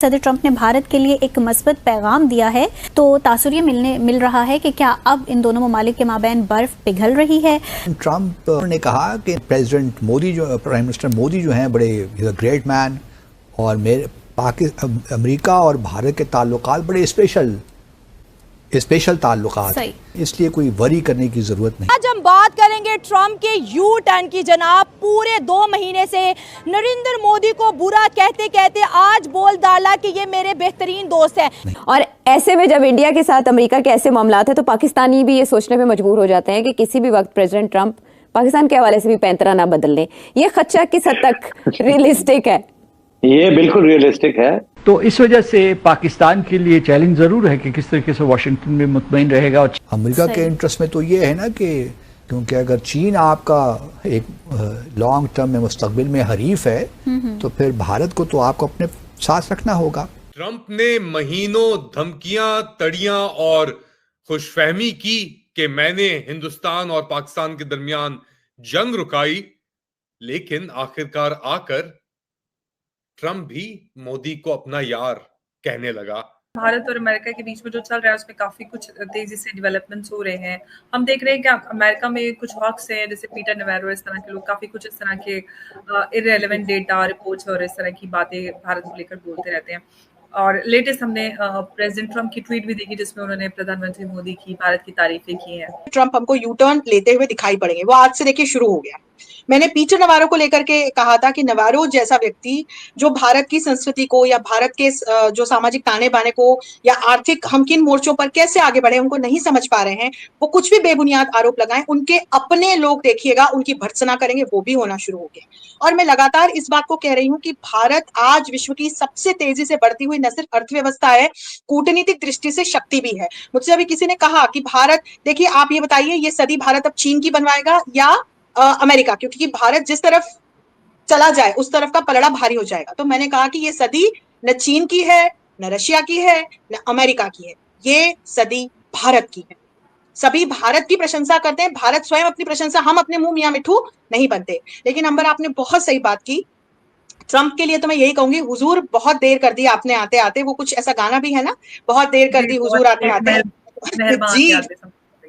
सदर ट्रंप ने भारत के लिए एक मस्बत पैगाम दिया है, तो तासुर ये मिल रहा है कि क्या अब इन दोनों ममालिक के माबैन बर्फ पिघल रही है। ट्रंप ने कहा कि प्रेसिडेंट मोदी जो प्राइम मिनिस्टर मोदी जो हैं बड़े ग्रेट मैन, और अमेरिका और भारत के ताल्लुकात बड़े स्पेशल ताल्लुकात, इसलिए कोई वरी करने की जरूरत नहीं। आज हम बात करेंगे ट्रंप के यू टर्न की। जनाब, पूरे 2 महीने से नरेंद्र मोदी को बुरा कहते कहते आज बोल डाला कि ये मेरे बेहतरीन दोस्त हैं। और ऐसे में जब इंडिया के साथ अमेरिका के ऐसे मामलात है तो पाकिस्तानी भी ये सोचने पे मजबूर हो जाते हैं कि किसी भी वक्त प्रेसिडेंट ट्रंप पाकिस्तान के हवाले से भी पैंतरा ना बदल लें। ये खदशा किस हद तक रियलिस्टिक है? ये बिल्कुल रियलिस्टिक है। तो इस वजह से पाकिस्तान के लिए चैलेंज जरूर है कि किस तरीके से वाशिंगटन में मुतमईन रहेगा। अमेरिका के इंटरेस्ट में तो ये है ना कि क्योंकि अगर चीन आपका एक लॉन्ग टर्म में मुस्तकबिल में हरीफ है तो फिर भारत को तो आपको अपने साथ रखना होगा। ट्रंप ने महीनों धमकियां, तड़ियां और खुशफहमी की कि मैंने हिंदुस्तान और पाकिस्तान के दरमियान जंग रुकाई, लेकिन आखिरकार आकर ट्रंप भी मोदी को अपना यार कहने लगा। भारत और अमेरिका के बीच में जो चल रहा है उसमें काफी कुछ तेजी से डेवलपमेंट्स हो रहे हैं। हम देख रहे हैं कि अमेरिका में कुछ हॉक्स हैं, जैसे पीटर नवैरो, इस तरह के लोग काफी कुछ इस तरह के इररेलेवेंट डेटा रिपोर्ट्स और इस तरह की बातें भारत को लेकर बोलते रहते हैं। और लेटेस्ट हमने प्रेसिडेंट ट्रंप की ट्वीट भी देखी जिसमें उन्होंने प्रधानमंत्री मोदी की भारत की तारीफें की हैं। ट्रंप हमको यू टर्न लेते हुए दिखाई पड़ेंगे। वो आज से देखिए शुरू हो गया। मैंने पीटर नवारो को लेकर के कहा था कि नवारो जैसा व्यक्ति जो भारत की संस्कृति को या भारत के जो सामाजिक ताने बाने को या आर्थिक हम किन मोर्चों पर कैसे आगे बढ़े उनको नहीं समझ पा रहे हैं, वो कुछ भी बेबुनियाद आरोप लगाएं, उनके अपने लोग देखिएगा उनकी भर्त्सना करेंगे, वो भी होना शुरू हो गया। और मैं लगातार इस बात को कह रही हूँ कि भारत आज विश्व की सबसे तेजी से बढ़ती हुई न सिर्फ अर्थव्यवस्था है, कूटनीतिक दृष्टि से शक्ति भी है। मुझसे अभी किसी ने कहा कि भारत, देखिए आप ये बताइए ये सदी भारत अब चीन की बनवाएगा या अमेरिका, क्योंकि भारत जिस तरफ चला जाए उस तरफ का पलड़ा भारी हो जाएगा। तो मैंने कहा कि ये सदी न चीन की है, न रशिया की है, न अमेरिका की है, ये सदी भारत की है। सभी भारत की प्रशंसा करते हैं, भारत स्वयं अपनी प्रशंसा, हम अपने मुंह मियां मिठू नहीं बनते। लेकिन अंबर, आपने बहुत सही बात की। ट्रंप के लिए तो मैं यही कहूंगी, हुजूर बहुत देर कर दी आपने आते आते। वो कुछ ऐसा गाना भी है ना, बहुत देर कर दी हुजूर आते आते। जी,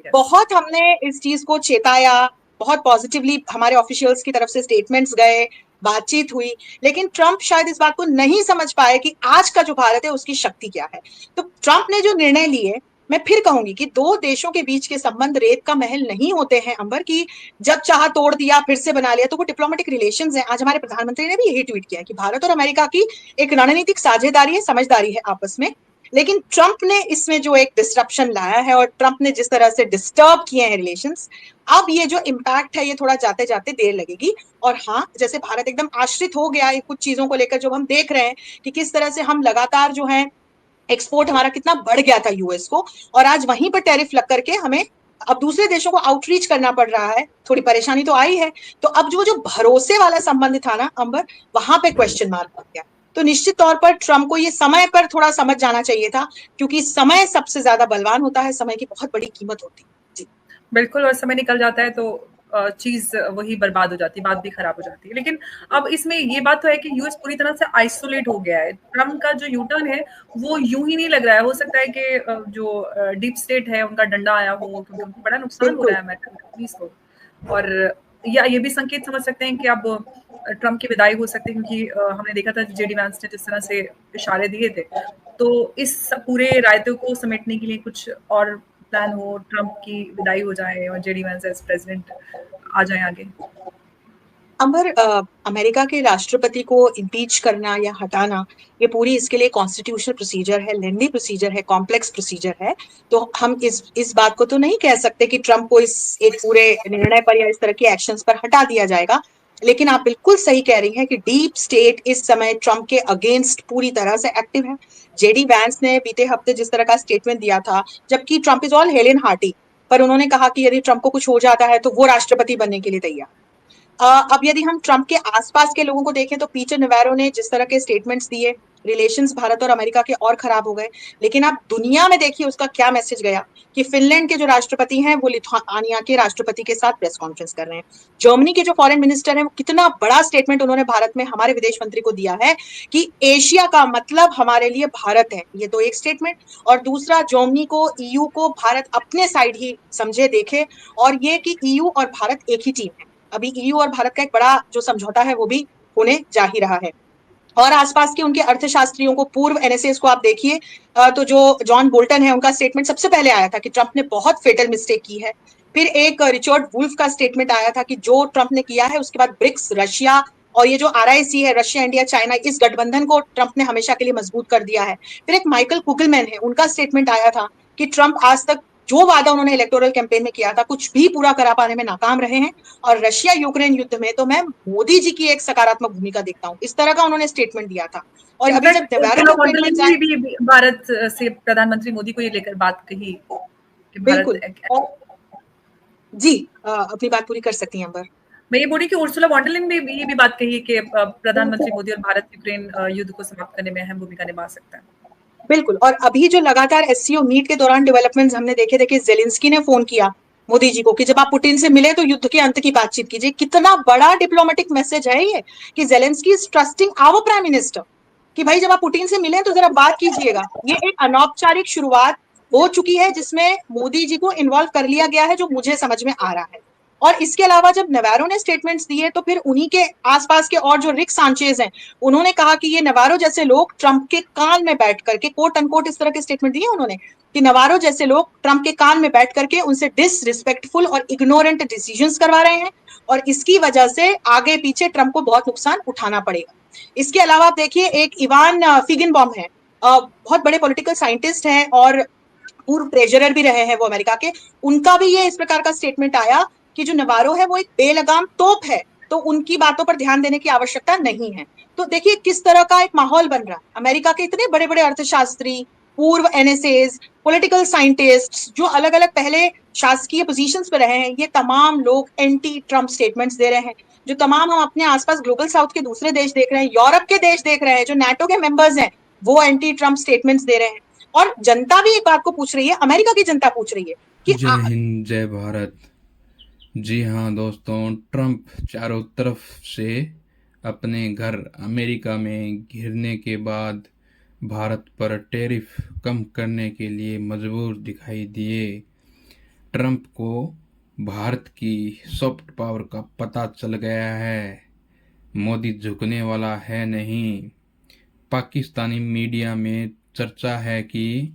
बहुत हमने इस चीज को चेताया, बहुत पॉजिटिवली हमारे ऑफिशियल्स की तरफ से स्टेटमेंट्स गए, बातचीत हुई, लेकिन ट्रंप शायद इस बात को नहीं समझ पाए कि आज का जो भारत है उसकी शक्ति क्या है। तो ट्रंप ने जो निर्णय लिए, मैं फिर कहूंगी कि 2 देशों के बीच के संबंध रेत का महल नहीं होते हैं अंबर, की जब चाह तोड़ दिया फिर से बना लिया, तो वो डिप्लोमेटिक रिलेशंस हैं। आज हमारे प्रधानमंत्री ने भी यही ट्वीट किया कि भारत और अमेरिका की एक रणनीतिक साझेदारी है, समझदारी है आपस में। लेकिन ट्रंप ने इसमें जो एक डिस्ट्रप्शन लाया है और ट्रंप ने जिस तरह से डिस्टर्ब किए हैं रिलेशंस, अब ये जो इम्पैक्ट है ये थोड़ा जाते जाते देर लगेगी। और हाँ, जैसे भारत एकदम आश्रित हो गया है कुछ चीजों को लेकर, जो हम देख रहे हैं कि किस तरह से हम लगातार जो है एक्सपोर्ट हमारा कितना बढ़ गया था यूएस को, और आज वहीं पर टैरिफ लग करके हमें अब दूसरे देशों को आउटरीच करना पड़ रहा है। थोड़ी परेशानी तो आई है। तो अब जो भरोसे वाला संबंध था ना अंबर, वहां पे क्वेश्चन मार्क बन गया। तो निश्चित तौर पर ट्रंप को ये समय पर थोड़ा समझ जाना चाहिए था, क्योंकि समय सबसे ज्यादा बलवान होता है, समय की बहुत बड़ी कीमत होती है। जी बिल्कुल, और समय निकल जाता है तो चीज वही बर्बाद हो जाती है, बात भी खराब हो जाती है। लेकिन अब इसमें ये बात तो है कि यूएस पूरी तरह से आइसोलेट हो गया है। ट्रंप का जो यू टर्न है वो यूं ही नहीं लग रहा है। हो सकता है कि जो डीप स्टेट है उनका डंडा आया हो, क्योंकि उनको बड़ा नुकसान हो रहा है अमेरिकन कंपनीज को। और या ये भी संकेत समझ सकते हैं कि अब ट्रंप की विदाई हो सकती है, क्योंकि हमने देखा था जेडी वैंस ने जिस तरह से इशारे दिए थे, तो इस पूरे रायते को समेटने के लिए कुछ और प्लान हो, ट्रंप की विदाई हो जाए और जेडी वैंस एज प्रेसिडेंट आ जाए आगे। अंबर, अमेरिका के राष्ट्रपति को इम्पीच करना या हटाना, ये पूरी इसके लिए कॉन्स्टिट्यूशनल प्रोसीजर है, लेंदी प्रोसीजर है, कॉम्प्लेक्स प्रोसीजर है। तो हम इस बात को तो नहीं कह सकते कि ट्रंप को इस एक पूरे निर्णय पर या इस तरह के एक्शंस पर हटा दिया जाएगा। लेकिन आप बिल्कुल सही कह रही हैं कि डीप स्टेट इस समय ट्रंप के अगेंस्ट पूरी तरह से एक्टिव है। जेडी वैंस ने बीते हफ्ते जिस तरह का स्टेटमेंट दिया था, जबकि Trump is all hello and hearty, पर उन्होंने कहा कि यदि ट्रंप को कुछ हो जाता है तो वो राष्ट्रपति बनने के लिए तैयार। अब यदि हम ट्रंप के आसपास के लोगों को देखें तो पीटर नवैरो ने जिस तरह के स्टेटमेंट्स दिए, रिलेशंस भारत और अमेरिका के और खराब हो गए। लेकिन आप दुनिया में देखिए उसका क्या मैसेज गया कि फिनलैंड के जो राष्ट्रपति हैं वो लिथुआनिया के राष्ट्रपति के साथ प्रेस कॉन्फ्रेंस कर रहे हैं। जर्मनी के जो फॉरेन मिनिस्टर हैं वो कितना बड़ा स्टेटमेंट उन्होंने भारत में हमारे विदेश मंत्री को दिया है कि एशिया का मतलब हमारे लिए भारत है। ये तो एक स्टेटमेंट। और दूसरा, जर्मनी को, ईयू को भारत अपने साइड ही समझे, देखे, और ये कि ईयू और भारत एक ही टीम है। अभी ईयू और भारत का एक बड़ा जो समझौता है वो भी होने जा ही रहा है। और आसपास के उनके अर्थशास्त्रियों को, पूर्व एनएसएस को आप देखिए तो जो जॉन बोल्टन है उनका स्टेटमेंट सबसे पहले आया था कि ट्रंप ने बहुत फेटल मिस्टेक की है। फिर एक रिचर्ड वुल्फ का स्टेटमेंट आया था कि जो ट्रंप ने किया है, उसके बाद ब्रिक्स, रशिया और ये जो आरआईसी है, रशिया, इंडिया, चाइना, इस गठबंधन को ट्रंप ने हमेशा के लिए मजबूत कर दिया है। फिर एक माइकल कुगलमैन है, उनका स्टेटमेंट आया था कि ट्रंप आज तक जो वादा उन्होंने इलेक्टोरल कैंपेन में किया था कुछ भी पूरा करा पाने में नाकाम रहे हैं। और रशिया यूक्रेन युद्ध में तो मैं मोदी जी की एक सकारात्मक भूमिका देखता हूँ। इस तरह का उन्होंने स्टेटमेंट दिया था। और अभी जब भी भारत से प्रधानमंत्री मोदी को ये लेकर बात कही कि बिल्कुल, जी अपनी बात पूरी कर सकती हैं अंबर। मैं ये बोल रही कि उर्सुला वॉन डर लेyen ने ये भी बात कही कि प्रधानमंत्री मोदी और भारत यूक्रेन युद्ध को समाप्त करने में अहम भूमिका निभा सकता है। बिल्कुल। और अभी जो लगातार एससीओ मीट के दौरान डेवलपमेंट्स हमने देखे थे कि जेलेंस्की ने फोन किया मोदी जी को कि जब आप पुतिन से मिले तो युद्ध के अंत की बातचीत कीजिए। कितना बड़ा डिप्लोमेटिक मैसेज है ये कि Zelensky is trusting our prime minister कि भाई जब आप पुतिन से मिले तो जरा बात कीजिएगा। ये एक अनौपचारिक शुरुआत हो चुकी है जिसमें मोदी जी को इन्वॉल्व कर लिया गया है, जो मुझे समझ में आ रहा है। और इसके अलावा जब नवारो ने स्टेटमेंट्स दिए तो फिर उन्हीं के आसपास के और जो रिक सांचेज हैं उन्होंने कहा कि ये नवारो जैसे लोग ट्रंप के कान में बैठ करके, कोट अनकोट इस तरह के स्टेटमेंट दिए उन्होंने कि नवारो जैसे लोग ट्रंप के कान में बैठ करके उनसे डिसरिस्पेक्टफुल और इग्नोरेंट डिसीजंस करवा रहे हैं और इसकी वजह से आगे पीछे ट्रंप को बहुत नुकसान उठाना पड़ेगा। इसके अलावा आप देखिए एक इवान फिगनबॉम है, बहुत बड़े पॉलिटिकल साइंटिस्ट हैं और पूर्व ट्रेजरर भी रहे हैं वो अमेरिका के। उनका भी ये इस प्रकार का स्टेटमेंट आया कि जो नवारो है वो एक बेलगाम तोप है, तो उनकी बातों पर ध्यान देने की आवश्यकता नहीं है। तो देखिए किस तरह का एक माहौल बन रहा है। अमेरिका के इतने बड़े बड़े अर्थशास्त्री, पूर्व एनएसएस, पॉलिटिकल साइंटिस्ट जो अलग अलग पहले शासकीय पोजीशंस पे रहे हैं, ये तमाम लोग एंटी ट्रंप स्टेटमेंट्स दे रहे हैं। जो तमाम हम अपने आसपास ग्लोबल साउथ के दूसरे देश देख रहे हैं, यूरोप के देश देख रहे हैं, जो नाटो के मेंबर्स हैं, वो एंटी ट्रंप स्टेटमेंट्स दे रहे हैं। और जनता भी एक बात को पूछ रही है, अमेरिका की जनता पूछ रही है कि जय हिंद, जय भारत। जी हाँ दोस्तों, ट्रंप चारों तरफ से अपने घर अमेरिका में घिरने के बाद भारत पर टैरिफ कम करने के लिए मजबूर दिखाई दिए। ट्रंप को भारत की सॉफ्ट पावर का पता चल गया है। मोदी झुकने वाला है नहीं। पाकिस्तानी मीडिया में चर्चा है कि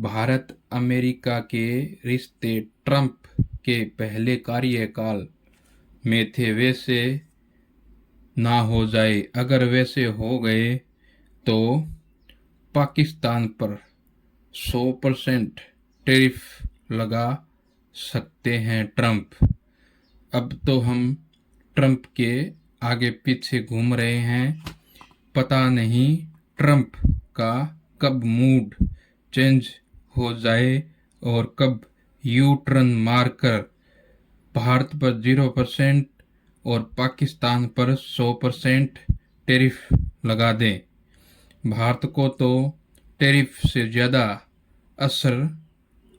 भारत अमेरिका के रिश्ते ट्रंप के पहले कार्यकाल में थे वैसे ना हो जाए। अगर वैसे हो गए तो पाकिस्तान पर 100% टैरिफ लगा सकते हैं ट्रंप। अब तो हम ट्रंप के आगे पीछे घूम रहे हैं। पता नहीं ट्रंप का कब मूड चेंज हो जाए और कब यू टर्न मारकर भारत पर 0% और पाकिस्तान पर 100% टैरिफ लगा दें। भारत को तो टैरिफ से ज़्यादा असर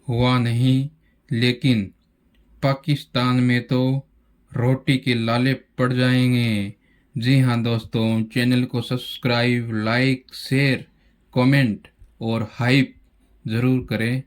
हुआ नहीं, लेकिन पाकिस्तान में तो रोटी के लाले पड़ जाएंगे। जी हाँ दोस्तों, चैनल को सब्सक्राइब, लाइक, शेयर, कमेंट और हाइप ज़रूर करें।